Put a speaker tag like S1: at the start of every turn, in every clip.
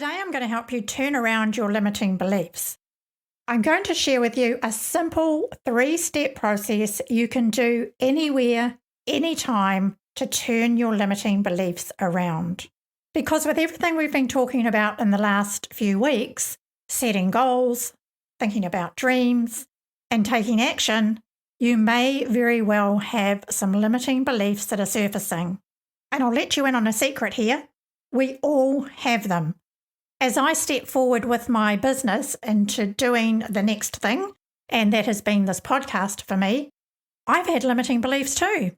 S1: Today I'm going to help you turn around your limiting beliefs. I'm going to share with you a simple 3-step process you can do anywhere, anytime to turn your limiting beliefs around. Because with everything we've been talking about in the last few weeks, setting goals, thinking about dreams, and taking action, you may very well have some limiting beliefs that are surfacing. And I'll let you in on a secret here. We all have them. As I step forward with my business into doing the next thing, and that has been this podcast for me, I've had limiting beliefs too.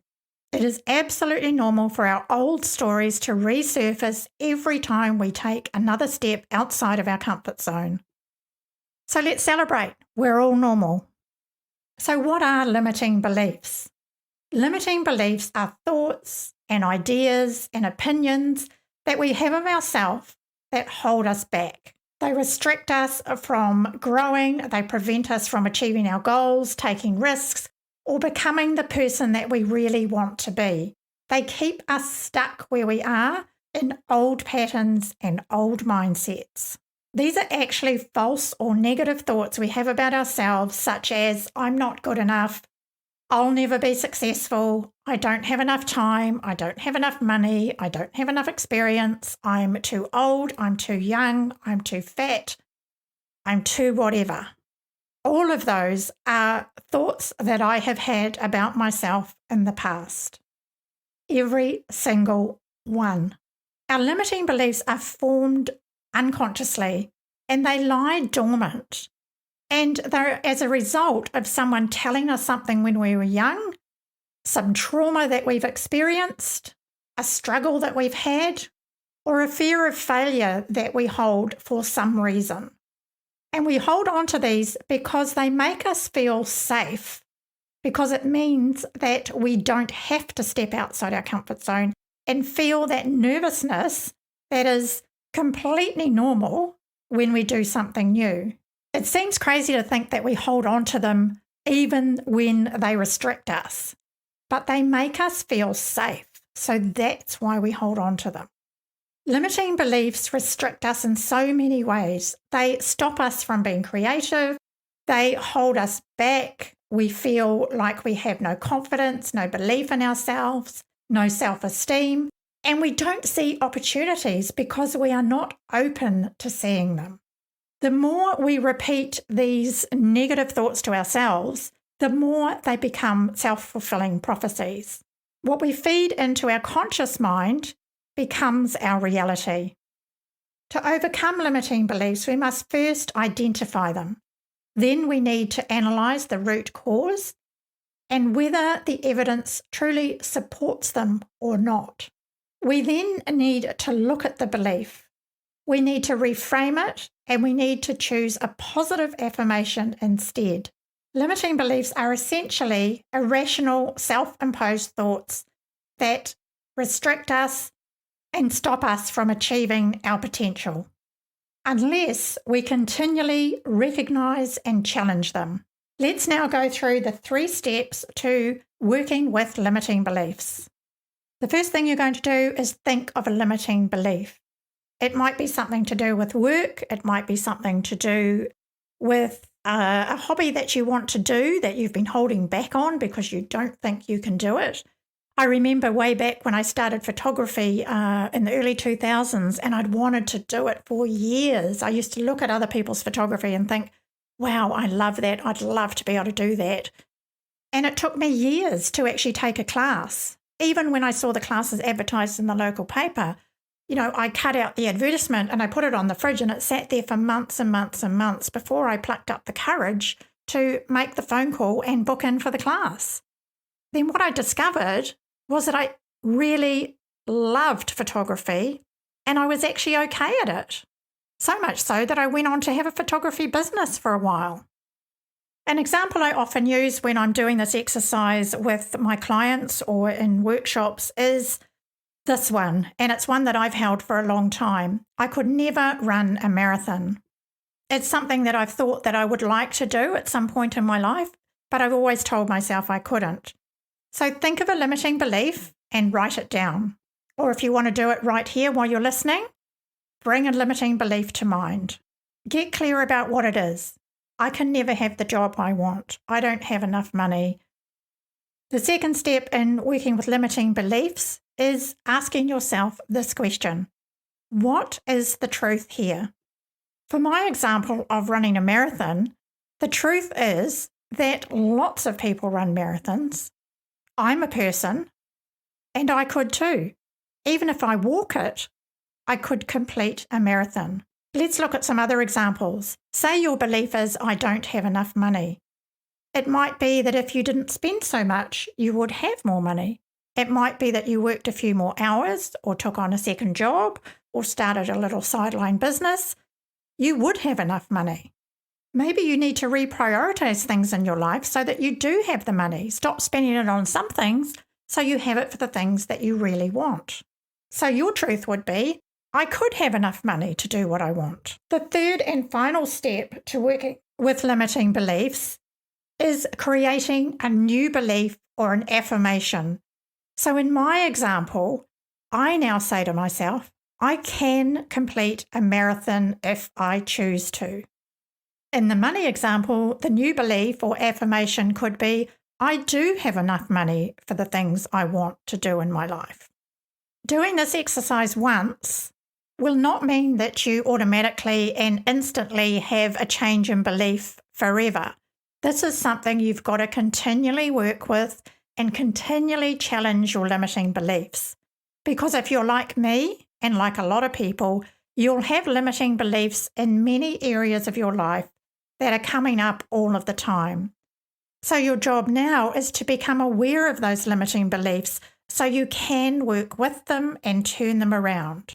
S1: It is absolutely normal for our old stories to resurface every time we take another step outside of our comfort zone. So let's celebrate. We're all normal. So what are limiting beliefs? Limiting beliefs are thoughts and ideas and opinions that we have of ourselves that hold us back. They restrict us from growing, they prevent us from achieving our goals, taking risks, or becoming the person that we really want to be. They keep us stuck where we are in old patterns and old mindsets. These are actually false or negative thoughts we have about ourselves, such as, I'm not good enough, I'll never be successful, I don't have enough time, I don't have enough money, I don't have enough experience, I'm too old, I'm too young, I'm too fat, I'm too whatever. All of those are thoughts that I have had about myself in the past. Every single one. Our limiting beliefs are formed unconsciously and they lie dormant. And they're as a result of someone telling us something when we were young, some trauma that we've experienced, a struggle that we've had, or a fear of failure that we hold for some reason. And we hold on to these because they make us feel safe, because it means that we don't have to step outside our comfort zone and feel that nervousness that is completely normal when we do something new. It seems crazy to think that we hold on to them even when they restrict us, but they make us feel safe. So that's why we hold on to them. Limiting beliefs restrict us in so many ways. They stop us from being creative. They hold us back. We feel like we have no confidence, no belief in ourselves, no self-esteem, and we don't see opportunities because we are not open to seeing them. The more we repeat these negative thoughts to ourselves, the more they become self-fulfilling prophecies. What we feed into our conscious mind becomes our reality. To overcome limiting beliefs, we must first identify them. Then we need to analyse the root cause and whether the evidence truly supports them or not. We then need to look at the belief. We need to reframe it and we need to choose a positive affirmation instead. Limiting beliefs are essentially irrational, self-imposed thoughts that restrict us and stop us from achieving our potential, unless we continually recognise and challenge them. Let's now go through the 3 steps to working with limiting beliefs. The first thing you're going to do is think of a limiting belief. It might be something to do with work. It might be something to do with a hobby that you want to do that you've been holding back on because you don't think you can do it. I remember way back when I started photography in the early 2000s, and I'd wanted to do it for years. I used to look at other people's photography and think, wow, I love that. I'd love to be able to do that. And it took me years to actually take a class. Even when I saw the classes advertised in the local paper, I cut out the advertisement and I put it on the fridge, and it sat there for months and months and months before I plucked up the courage to make the phone call and book in for the class. Then what I discovered was that I really loved photography and I was actually okay at it. So much so that I went on to have a photography business for a while. An example I often use when I'm doing this exercise with my clients or in workshops is this one, and it's one that I've held for a long time. I could never run a marathon. It's something that I've thought that I would like to do at some point in my life, but I've always told myself I couldn't. So think of a limiting belief and write it down. Or if you want to do it right here while you're listening, bring a limiting belief to mind. Get clear about what it is. I can never have the job I want. I don't have enough money. The second step in working with limiting beliefs is asking yourself this question: what is the truth here? For my example of running a marathon, the truth is that lots of people run marathons. I'm a person, and I could too. Even if I walk it, I could complete a marathon. Let's look at some other examples. Say your belief is, I don't have enough money. It might be that if you didn't spend so much, you would have more money. It might be that you worked a few more hours or took on a second job or started a little sideline business. You would have enough money. Maybe you need to reprioritize things in your life so that you do have the money. Stop spending it on some things so you have it for the things that you really want. So your truth would be, I could have enough money to do what I want. The third and final step to working with limiting beliefs is creating a new belief or an affirmation. So in my example, I now say to myself, I can complete a marathon if I choose to. In the money example, the new belief or affirmation could be, I do have enough money for the things I want to do in my life. Doing this exercise once will not mean that you automatically and instantly have a change in belief forever. This is something you've got to continually work with and continually challenge your limiting beliefs. Because if you're like me, and like a lot of people, you'll have limiting beliefs in many areas of your life that are coming up all of the time. So your job now is to become aware of those limiting beliefs so you can work with them and turn them around.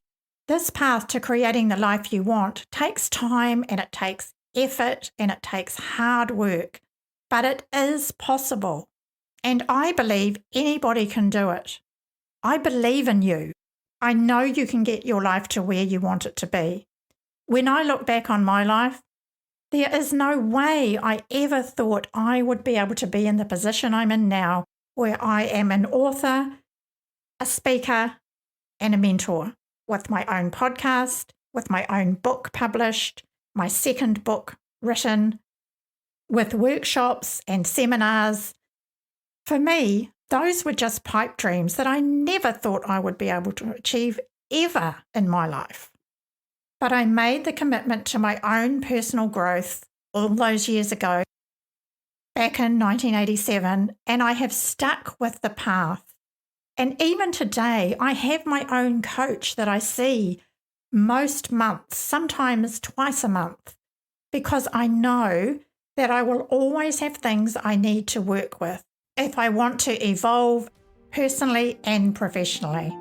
S1: This path to creating the life you want takes time and it takes effort and it takes hard work, but it is possible. And I believe anybody can do it. I believe in you. I know you can get your life to where you want it to be. When I look back on my life, there is no way I ever thought I would be able to be in the position I'm in now, where I am an author, a speaker, and a mentor, with my own podcast, with my own book published, my second book written, with workshops and seminars. For me, those were just pipe dreams that I never thought I would be able to achieve ever in my life. But I made the commitment to my own personal growth all those years ago, back in 1987, and I have stuck with the path. And even today, I have my own coach that I see most months, sometimes twice a month, because I know that I will always have things I need to work with if I want to evolve personally and professionally.